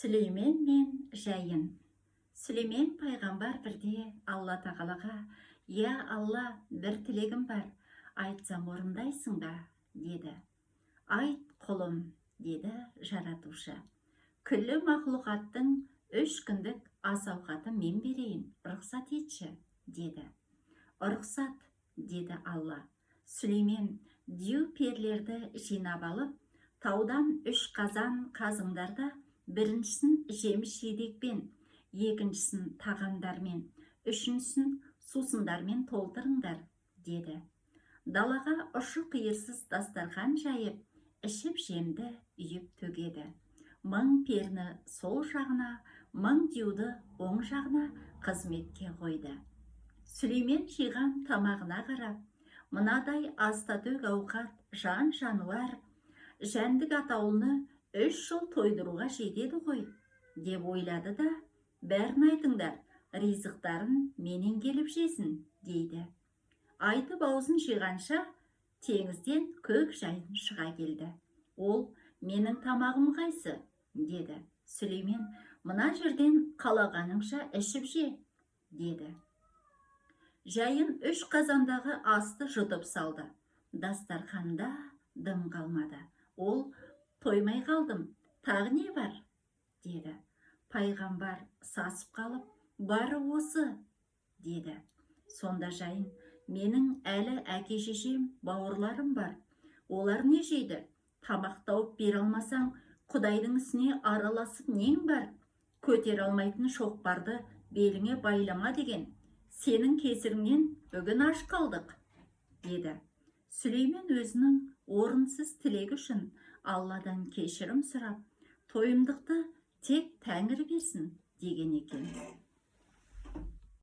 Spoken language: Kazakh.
Сүлеймен мен Жайын. Сүлеймен пайғамбар бірде Алла тағалаға: «Я Алла, бір тілегім бар, айтсам орындайсың ба?» деді. «Айт, құлым», деді жаратушы. «Күллі мақлұқаттың 3 күндік ас ауқатын мен берейін, рұқсат етші», деді. «Рұқсат», деді Алла. Сүлеймен дию перлерді жинап алып, таудан 3 қазан қазыңдар да, біріншісін жеміс жидекпен, екіншісін тағамдармен, үшіншісін сусындармен толтырыңдар, деді. Далаға ұшы қиырсыз дастархан жайып, ішіп жемді үйіп төгеді. 1000 перні сол жағына, 1000 диюды оң жағына қызметке қойды. Сүлеймен жиған тамағына қарап, мынадай астатөк ауқат жан жануар жәндік атаулыны 3 жыл тойдыруға жетеді ғой, деп ойлады да: «Бәрін айтыңдар, ризықтарын менен келіп жесін», дейді. Айтып аузын жиғанша теңізден көк жайын шыға келді. Ол: «Менің тамағым қайсы?» деді. Сүлеймен: «Мына жерден қалағаныңша ішіп же», деді. Жайын 3 қазандағы асты жұтып салды. Дастарханда дым қалмады. Ол: «Тоймай қалдым, тағы не бар?» деді. Пайғамбар сасып қалып: «Бары осы», деді. Сонда Жайын: «Менің әлі әке-шешем, бауырларым бар. Олар не жейді? Тамақ тауып бере алмасаң, Құдайдың ісіне араласып нең бар? Көтер алмайтын шоқпарды беліңе байлама деген. Сенің кесіріңнен бүгін аш қалдық», деді. Сүлеймен өзінің орынсыз тілегі үшін Алладан кешірім сұрап, тойымдықты тек Тәңір берсін деген екен.